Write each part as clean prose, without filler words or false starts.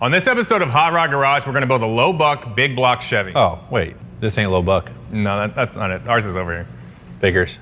On this episode of Hot Rod Garage, we're gonna build a low buck, big block Chevy. Oh, wait, this ain't low buck. No, that's not it. Ours is over here. Figures.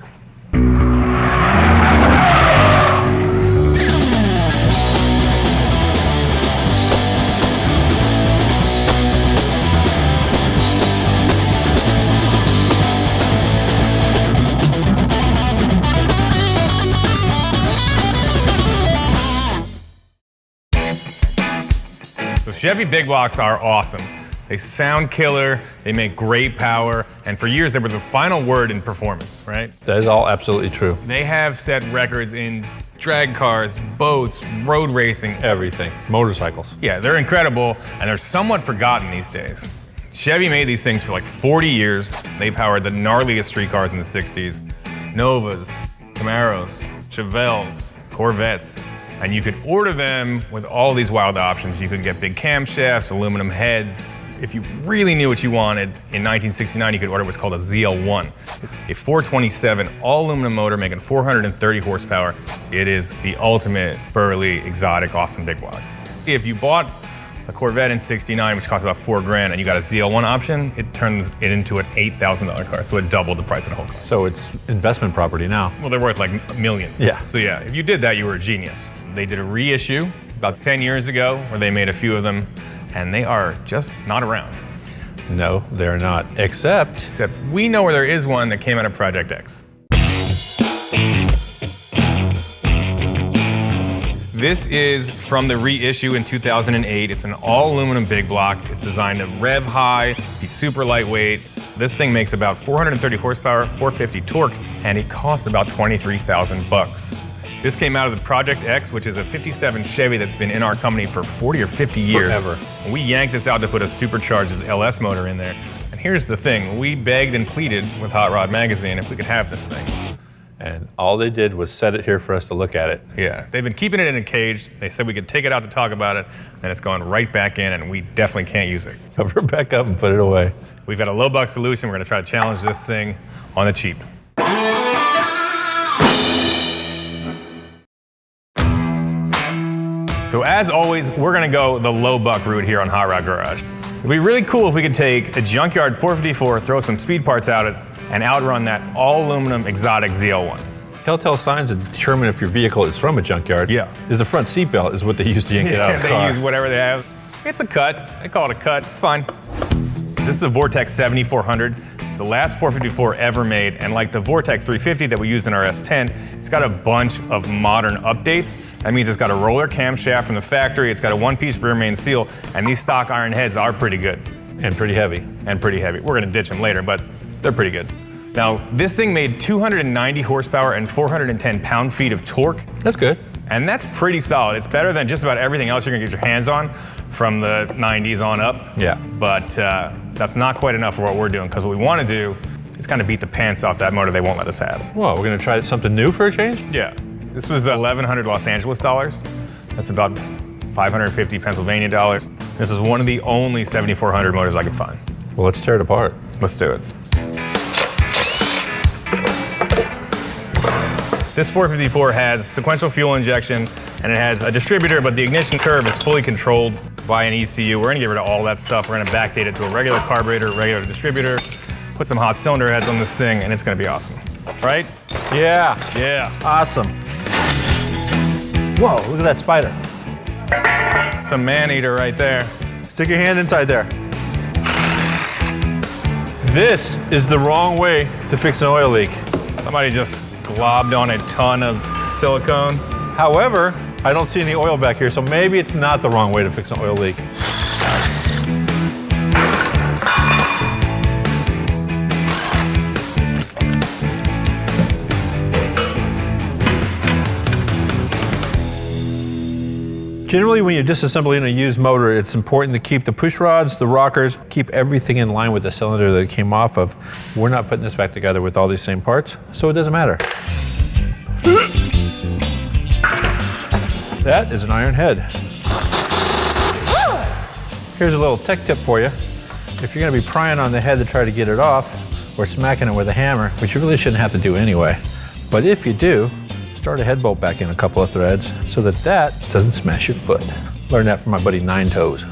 So Chevy big blocks are awesome. They sound killer, they make great power, and for years they were the final word in performance, right? That is all absolutely true. They have set records in drag cars, boats, road racing. Everything. Motorcycles. Yeah, they're incredible, and they're somewhat forgotten these days. Chevy made these things for like 40 years. They powered the gnarliest street cars in the 60s. Novas, Camaros, Chevelles, Corvettes. And you could order them with all these wild options. You could get big camshafts, aluminum heads. If you really knew what you wanted, in 1969 you could order what's called a ZL1, a 427 all aluminum motor making 430 horsepower. It is the ultimate burly, exotic, awesome big block. If you bought a Corvette in 69, which cost about $4,000, and you got a ZL1 option, it turned it into an $8,000 car, so it doubled the price of the whole car. So it's investment property now. Well, they're worth like millions. Yeah. So yeah, if you did that, you were a genius. They did a reissue about 10 years ago where they made a few of them, and they are just not around. No, they're not, except we know where there is one that came out of Project X. This is from the reissue in 2008. It's an all aluminum big block. It's designed to rev high, be super lightweight. This thing makes about 430 horsepower, 450 torque, and it costs about 23,000 bucks. This came out of the Project X, which is a 57 Chevy that's been in our company for 40 or 50 years. Forever. And we yanked this out to put a supercharged LS motor in there. And here's the thing, we begged and pleaded with Hot Rod Magazine if we could have this thing. And all they did was set it here for us to look at it. Yeah, they've been keeping it in a cage. They said we could take it out to talk about it, and it's going right back in, and we definitely can't use it. Cover it back up and put it away. We've got a low buck solution. We're gonna try to challenge this thing on the cheap. So as always, we're gonna go the low buck route here on Hot Rod Garage. It'd be really cool if we could take a Junkyard 454, throw some speed parts at it, and outrun that all aluminum exotic ZL1. Telltale signs that determine if your vehicle is from a junkyard. Yeah. Is the front seatbelt is what they use to yank it out of the car. They use whatever they have. It's a cut. They call it a cut. It's fine. This is a Vortex 7400. It's the last 454 ever made, and like the Vortex 350 that we use in our S10, it's got a bunch of modern updates. That means it's got a roller camshaft from the factory, it's got a one-piece rear main seal, and these stock iron heads are pretty good. And pretty heavy. We're gonna ditch them later, but they're pretty good. Now, this thing made 290 horsepower and 410 pound-feet of torque. That's good. And that's pretty solid. It's better than just about everything else you're gonna get your hands on from the 90s on up. Yeah. But that's not quite enough for what we're doing, because what we wanna do is kind of beat the pants off that motor they won't let us have. Well, we're gonna try something new for a change? Yeah. This was 1,100 Los Angeles dollars. That's about 550 Pennsylvania dollars. This is one of the only 7400 motors I could find. Well, let's tear it apart. Let's do it. This 454 has sequential fuel injection, and it has a distributor, but the ignition curve is fully controlled by an ECU. We're gonna get rid of all that stuff. We're gonna backdate it to a regular carburetor, regular distributor, put some hot cylinder heads on this thing, and it's gonna be awesome. Right? Yeah. Yeah. Awesome. Whoa, look at that spider. It's a man-eater right there. Stick your hand inside there. This is the wrong way to fix an oil leak. Somebody just globbed on a ton of silicone. However, I don't see any oil back here, so maybe it's not the wrong way to fix an oil leak. Generally, when you're disassembling a used motor, it's important to keep the push rods, the rockers, keep everything in line with the cylinder that it came off of. We're not putting this back together with all these same parts, so it doesn't matter. That is an iron head. Here's a little tech tip for you. If you're gonna be prying on the head to try to get it off, or smacking it with a hammer, which you really shouldn't have to do anyway, but if you do, start a head bolt back in a couple of threads so that that doesn't smash your foot. Learned that from my buddy Nine Toes.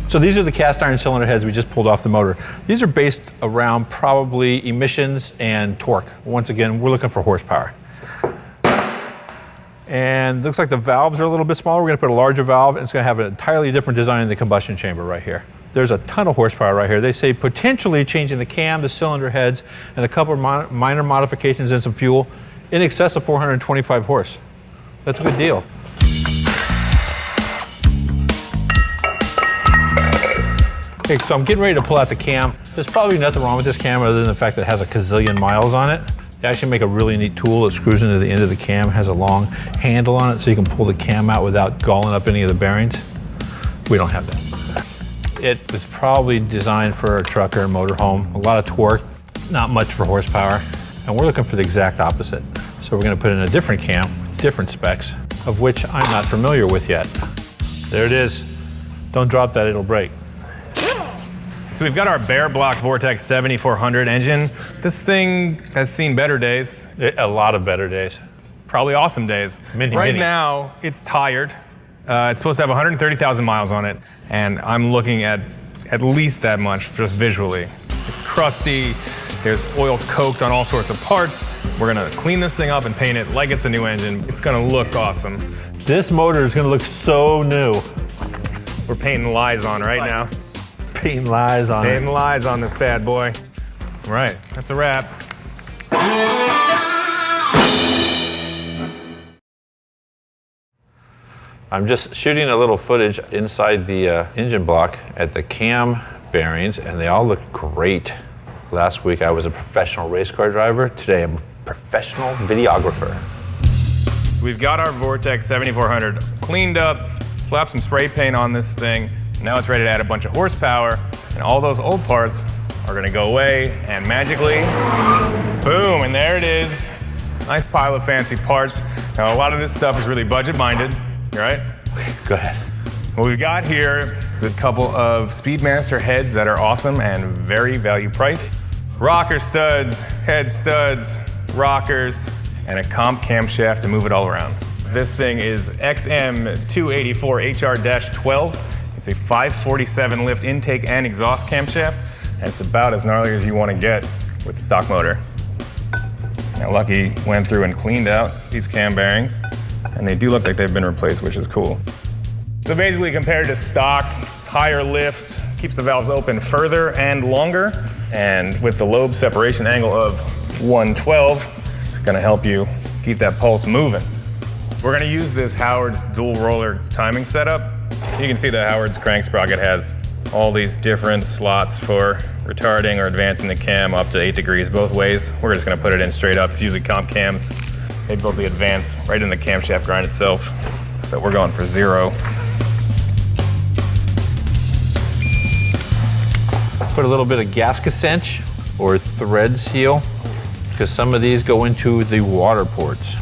So these are the cast iron cylinder heads we just pulled off the motor. These are based around probably emissions and torque. Once again, we're looking for horsepower. And looks like the valves are a little bit smaller. We're gonna put a larger valve, and it's gonna have an entirely different design in the combustion chamber right here. There's a ton of horsepower right here. They say potentially changing the cam, the cylinder heads, and a couple of minor modifications and some fuel in excess of 425 horse. That's a good deal. Okay, so I'm getting ready to pull out the cam. There's probably nothing wrong with this cam other than the fact that it has a gazillion miles on it. They actually make a really neat tool that screws into the end of the cam, has a long handle on it so you can pull the cam out without galling up any of the bearings. We don't have that. It was probably designed for a trucker, motorhome, a lot of torque, not much for horsepower, and we're looking for the exact opposite. So we're gonna put in a different cam, different specs, of which I'm not familiar with yet. There it is. Don't drop that, it'll break. So we've got our bare block Vortex 7400 engine. This thing has seen better days. A lot of better days. Probably awesome days. Right now, it's tired. It's supposed to have 130,000 miles on it, and I'm looking at least that much just visually. It's crusty, there's oil coked on all sorts of parts. We're gonna clean this thing up and paint it like it's a new engine. It's gonna look awesome. This motor is gonna look so new. We're painting lies on right now. Painting lies on it. Painting lies on this bad boy. All right, that's a wrap. I'm just shooting a little footage inside the engine block at the cam bearings, and they all look great. Last week I was a professional race car driver. Today I'm a professional videographer. So we've got our Vortex 7400 cleaned up, slapped some spray paint on this thing. Now it's ready to add a bunch of horsepower, and all those old parts are gonna go away, and magically, boom, and there it is. Nice pile of fancy parts. Now, a lot of this stuff is really budget-minded, right? Okay, go ahead. What we've got here is a couple of Speedmaster heads that are awesome and very value-priced. Rocker studs, head studs, rockers, and a comp camshaft to move it all around. This thing is XM284HR-12. It's a 547 lift intake and exhaust camshaft, and it's about as gnarly as you want to get with the stock motor. Now, Lucky went through and cleaned out these cam bearings, and they do look like they've been replaced, which is cool. So basically, compared to stock, it's higher lift, keeps the valves open further and longer, and with the lobe separation angle of 112, it's gonna help you keep that pulse moving. We're gonna use this Howard's dual roller timing setup. You can see that Howard's crank sprocket has all these different slots for retarding or advancing the cam up to 8 degrees both ways. We're just gonna put it in straight up. It's usually comp cams. They build the advance right in the camshaft grind itself. So we're going for 0. Put a little bit of gasket cinch or thread seal, because some of these go into the water ports.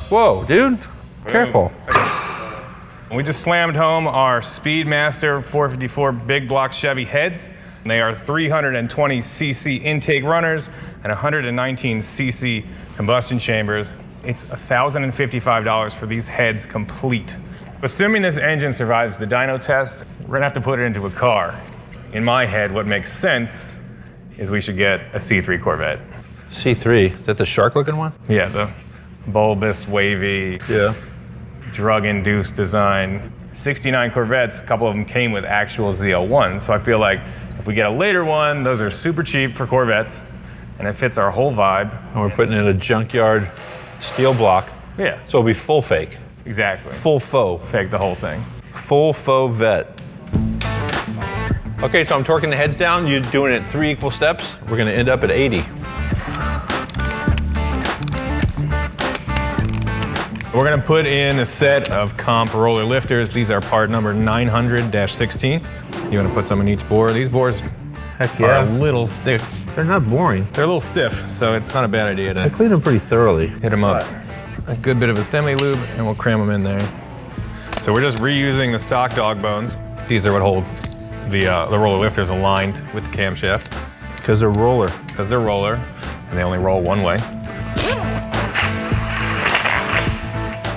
Whoa, dude, careful. We just slammed home our Speedmaster 454 big block Chevy heads. They are 320cc intake runners and 119cc combustion chambers. It's $1,055 for these heads complete. Assuming this engine survives the dyno test, we're gonna have to put it into a car. In my head, what makes sense is we should get a C3 Corvette. C3, is that the shark looking one? Yeah, the bulbous, wavy, drug-induced design. 69 Corvettes, a couple of them came with actual ZL1, so I feel like if we get a later one, those are super cheap for Corvettes, and it fits our whole vibe. And we're putting in a junkyard steel block. Yeah. So it'll be full fake. Exactly. Full faux. Fake the whole thing. Full faux vet. Okay, so I'm torquing the heads down. You're doing it 3 equal steps. We're gonna end up at 80. We're gonna put in a set of comp roller lifters. These are part number 900-16. You wanna put some in each bore. These bores are a little stiff. They're not boring. They're a little stiff, so it's not a bad idea I to clean them pretty thoroughly. hit them up. A good bit of a semi-lube, and we'll cram them in there. So we're just reusing the stock dog bones. These are what hold the roller lifters aligned with the camshaft. Because they're roller. Because they're roller, and they only roll one way.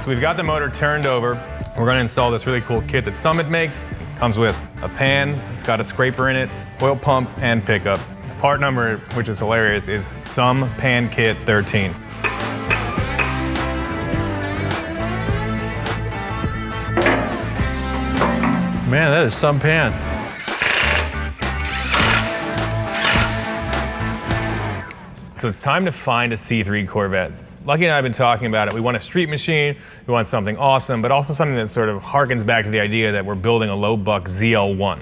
So we've got the motor turned over. We're going to install this really cool kit that Summit makes. Comes with a pan, it's got a scraper in it, oil pump, and pickup. Part number, which is hilarious, is Some Pan Kit 13. Man, that is some pan. So it's time to find a C3 Corvette. Lucky and I have been talking about it. We want a street machine, we want something awesome, but also something that sort of harkens back to the idea that we're building a low buck ZL1.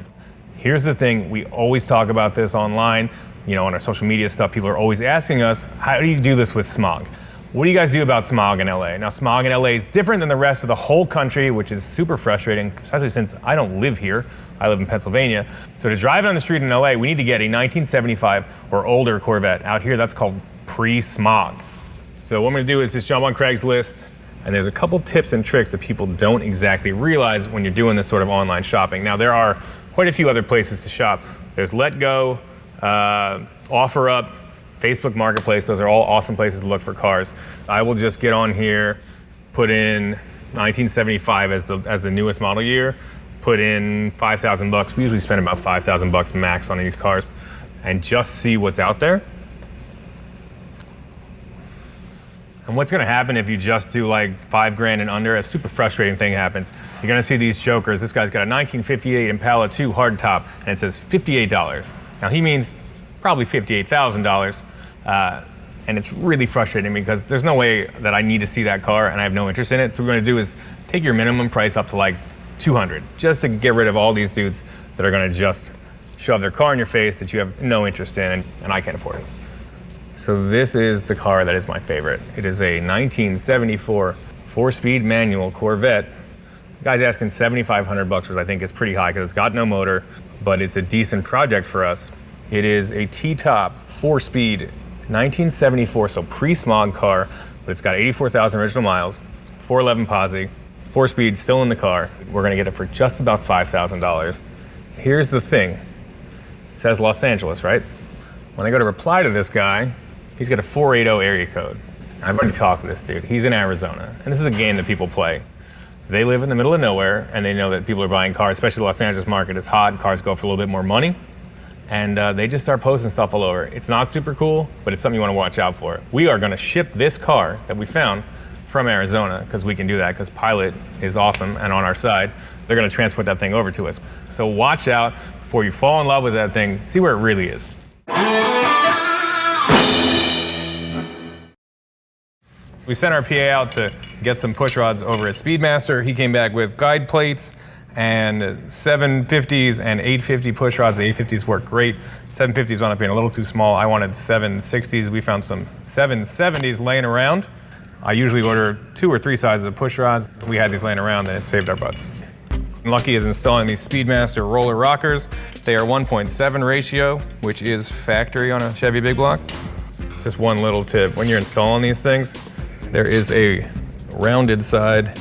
Here's the thing, we always talk about this online, you know, on our social media stuff. People are always asking us, how do you do this with smog? What do you guys do about smog in LA? Now, smog in LA is different than the rest of the whole country, which is super frustrating, especially since I don't live here. I live in Pennsylvania. So to drive on the street in LA, we need to get a 1975 or older Corvette. Out here, that's called pre-smog. So what I'm gonna do is just jump on Craigslist, and there's a couple tips and tricks that people don't exactly realize when you're doing this sort of online shopping. Now, there are quite a few other places to shop. There's Letgo, OfferUp, Facebook Marketplace. Those are all awesome places to look for cars. I will just get on here, put in 1975 as the newest model year, put in 5,000 bucks. We usually spend about 5,000 bucks max on these cars, and just see what's out there. And what's gonna happen if you just do like $5 and under? A super frustrating thing happens. You're gonna see these jokers. This guy's got a 1958 Impala 2 hardtop, and it says $58. Now he means probably $58,000, and it's really frustrating because there's no way that I need to see that car and I have no interest in it. So what we're gonna do is take your minimum price up to like 200, just to get rid of all these dudes that are gonna just shove their car in your face that you have no interest in, and I can't afford it. So this is the car that is my favorite. It is a 1974 four-speed manual Corvette. The guy's asking 7,500 bucks, which I think is pretty high because it's got no motor, but it's a decent project for us. It is a T-top four-speed 1974, so pre-smog car, but it's got 84,000 original miles, 411 posi, four-speed still in the car. We're gonna get it for just about $5,000. Here's the thing. It says Los Angeles, right? When I go to reply to this guy, he's got a 480 area code. I've already talked to this dude. He's in Arizona, and this is a game that people play. They live in the middle of nowhere, and they know that people are buying cars, especially the Los Angeles market is hot, cars go for a little bit more money, and they just start posting stuff all over. It's not super cool, but it's something you want to watch out for. We are going to ship this car that we found from Arizona, because we can do that, because Pilot is awesome and on our side. They're going to transport that thing over to us. So watch out before you fall in love with that thing. See where it really is. We sent our PA out to get some push rods over at Speedmaster. He came back with guide plates and 750s and 850 push rods. The 850s work great. 750s wound up being a little too small. I wanted 760s. We found some 770s laying around. I usually order 2 or 3 sizes of push rods. We had these laying around and it saved our butts. Lucky is installing these Speedmaster roller rockers. They are 1.7 ratio, which is factory on a Chevy big block. Just one little tip. When you're installing these things, there is a rounded side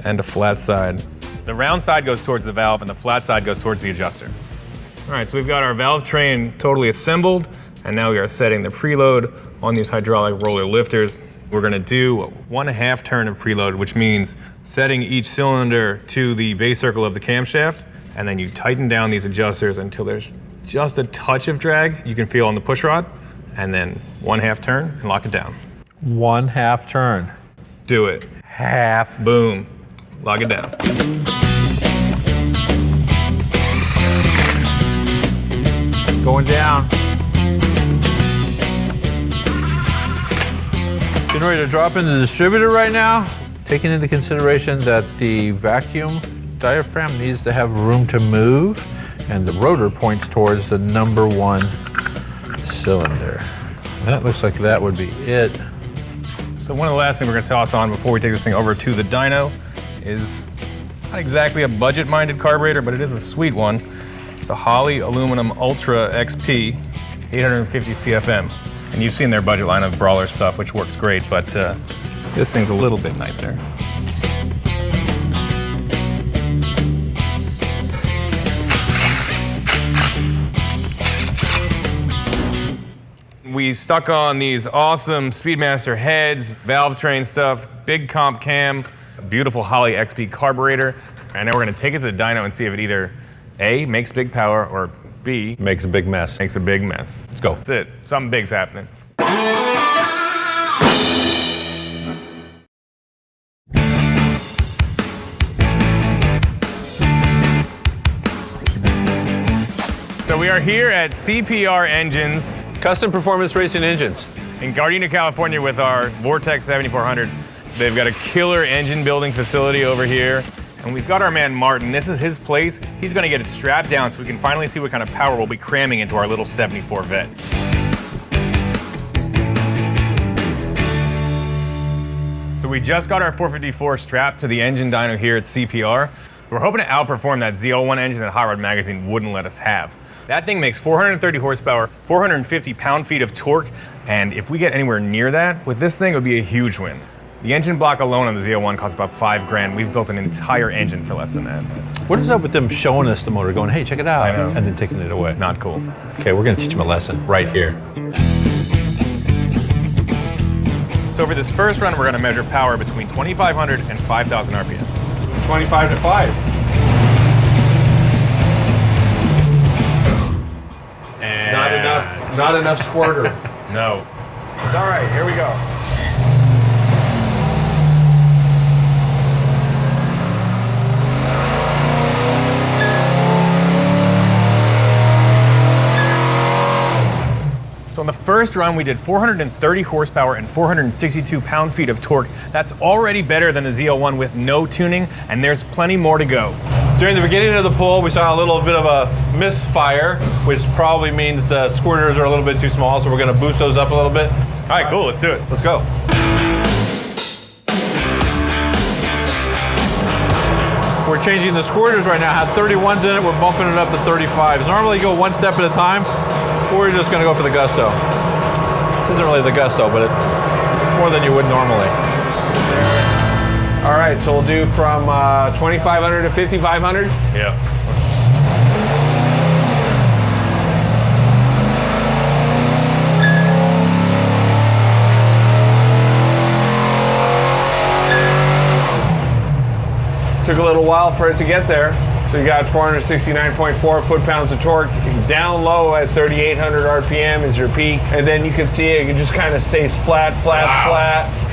and a flat side. The round side goes towards the valve and the flat side goes towards the adjuster. All right, so we've got our valve train totally assembled, and now we are setting the preload on these hydraulic roller lifters. We're gonna do 1/2 turn of preload, which means setting each cylinder to the base circle of the camshaft, and then you tighten down these adjusters until there's just a touch of drag you can feel on the push rod, and then 1/2 turn and lock it down. 1/2 turn. Do it. Half. Boom. Lock it down. Going down. Getting ready to drop in the distributor right now. Taking into consideration that the vacuum diaphragm needs to have room to move, and the rotor points towards the number 1 cylinder. That looks like that would be it. So one of the last things we're gonna toss on before we take this thing over to the dyno is not exactly a budget-minded carburetor, but it is a sweet one. It's a Holley Aluminum Ultra XP, 850 CFM. And you've seen their budget line of Brawler stuff, which works great, but this thing's a little bit nicer. we stuck on these awesome Speedmaster heads, valve train stuff, big comp cam, a beautiful Holley XP carburetor, and now we're gonna take it to the dyno and see if it either A, makes big power, or B, Makes a big mess. makes a big mess. Let's go. That's it. Something big's happening. So we are here at CPR Engines Custom Performance Racing Engines. in Gardena, California with our Vortex 7400. They've got a killer engine building facility over here. And we've got our man Martin. This is his place. He's gonna get it strapped down so we can finally see what kind of power we'll be cramming into our little 74 Vet. So we just got our 454 strapped to the engine dyno here at CPR. We're hoping to outperform that Z01 engine that Hot Rod Magazine wouldn't let us have. That thing makes 430 horsepower, 450 pound-feet of torque, and if we get anywhere near that, with this thing, it would be a huge win. The engine block alone on the Z01 costs about $5 grand. We've built an entire engine for less than that. What is up with them showing us the motor, going, hey, check it out, I know. and then taking it away? Not cool. Okay, we're gonna teach them a lesson right here. So for this first run, we're gonna measure power between 2,500 and 5,000 RPM. 25 to 5. And Not enough squirter. No. It's all right, here we go. So on the first run, we did 430 horsepower and 462 pound-feet of torque. That's already better than the Z01 with no tuning, and there's plenty more to go. During the beginning of the pull, we saw a little bit of a misfire, which probably means the squirters are a little bit too small, so we're gonna boost those up a little bit. All right, cool, let's do it. Let's go. We're changing the squirters right now. Had 31s in it, we're bumping it up to 35s. Normally you go one step at a time. We're just gonna go for the gusto. This isn't really the gusto, but it's more than you would normally. All right, so we'll do from 2,500 to 5,500. Yeah. Took a little while for it to get there. So you got 469.4 foot-pounds of torque. Down low at 3,800 RPM is your peak. And then you can see it just kind of stays flat.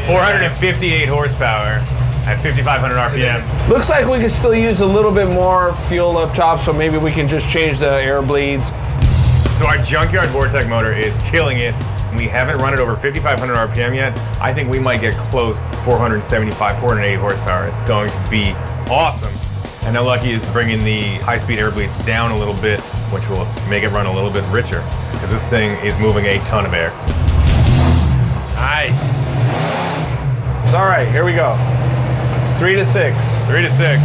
458 horsepower at 5,500 RPM. Looks like we could still use a little bit more fuel up top, so maybe we can just change the air bleeds. So our Junkyard Vortex motor is killing it. We haven't run it over 5,500 RPM yet. I think we might get close to 475, 480 horsepower. It's going to be awesome. And now Lucky is bringing the high-speed air bleeds down a little bit, which will make it run a little bit richer, because this thing is moving a ton of air. Nice. It's all right, here we go. 3 to 6. 3 to 6.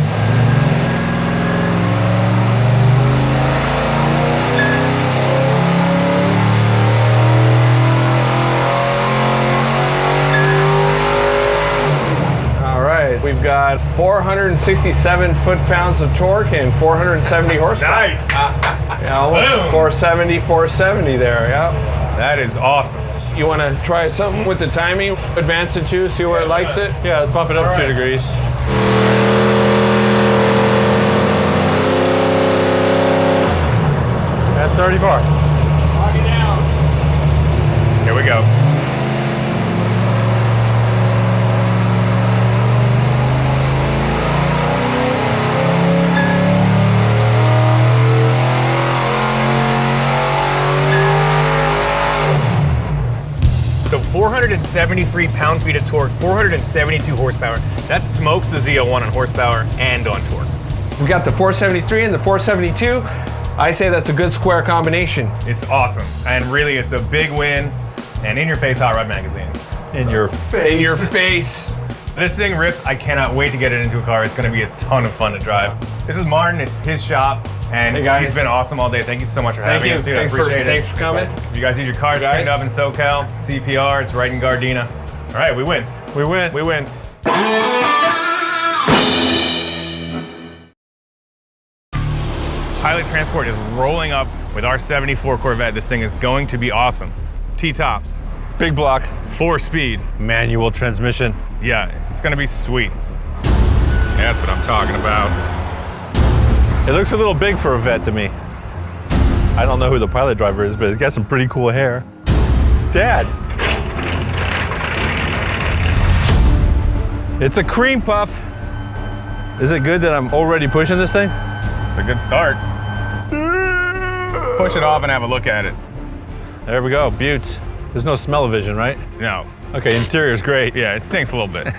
We've got 467 foot-pounds of torque and 470 horsepower. Nice. Yeah, almost 470, 470 there, yeah. That is awesome. You want to try something with the timing? Advance it to, see where it likes it? Yeah, let's bump it up 2 degrees. That's 30 bar. Lock it down. Here we go. So 473 pound-feet of torque, 472 horsepower. That smokes the Z01 on horsepower and on torque. We got the 473 and the 472. I say that's a good square combination. It's awesome. And really, it's a big win. And in your face, Hot Rod Magazine. In your face. In your face. This thing rips. I cannot wait to get it into a car. It's going to be a ton of fun to drive. This is Martin. It's his shop. And hey guys. He's been awesome all day. Thank you so much for having us. Dude, Thanks I appreciate it. Thanks for coming. You guys need your cars tuned up in SoCal. CPR. It's right in Gardena. All right, we win. We win. We win. Pilot Transport is rolling up with our 74 Corvette. This thing is going to be awesome. T-tops, Big block, 4-speed. manual transmission. Yeah, it's gonna be sweet. That's what I'm talking about. It looks a little big for a vet to me. I don't know who the pilot driver is, but he's got some pretty cool hair. Dad. It's a cream puff. Is it good that I'm already pushing this thing? It's a good start. Push it off and have a look at it. There we go, Buttes. There's no smell-o-vision, right? No. Okay, interior's great. Yeah, it stinks a little bit.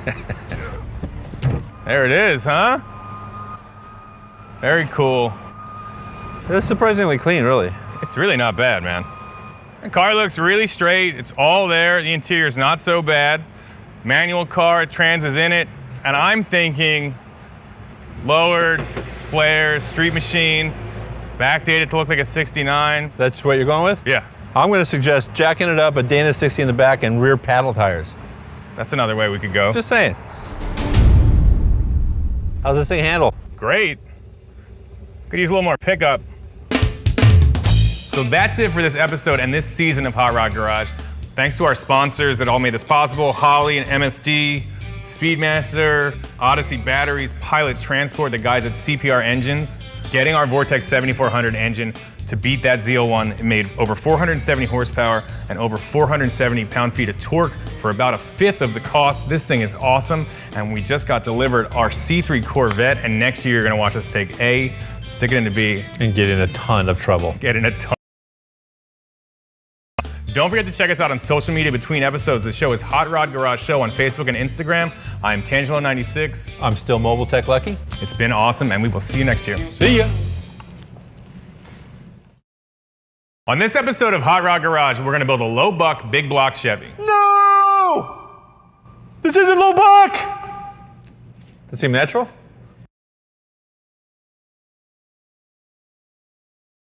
There it is, huh? Very cool. It's surprisingly clean, really. It's really not bad, man. The car looks really straight. It's all there. The interior's not so bad. It's a manual car, trans is in it. And I'm thinking lowered, flares, street machine, backdated to look like a 69. That's what you're going with? Yeah, I'm going to suggest jacking it up, a Dana 60 in the back, and rear paddle tires. that's another way we could go. Just saying. How's this thing handle? Great. Could use a little more pickup. So that's it for this episode and this season of Hot Rod Garage. Thanks to our sponsors that all made this possible, Holley and MSD, Speedmaster, Odyssey Batteries, Pilot Transport, the guys at CPR Engines. Getting our Vortex 7400 engine to beat that Z01, it made over 470 horsepower and over 470 pound-feet of torque for about a fifth of the cost. This thing is awesome, and we just got delivered our C3 Corvette, and next year you're gonna watch us take A, stick it into B, And get in a ton of trouble. get in a ton. Don't forget to check us out on social media between episodes. The show is Hot Rod Garage Show on Facebook and Instagram. I'm Tangelo96. I'm still Mobile Tech Lucky. It's been awesome, and we will see you next year. See ya. On this episode of Hot Rod Garage, we're gonna build a low buck, big block Chevy. No! This isn't low buck! Does it seem natural?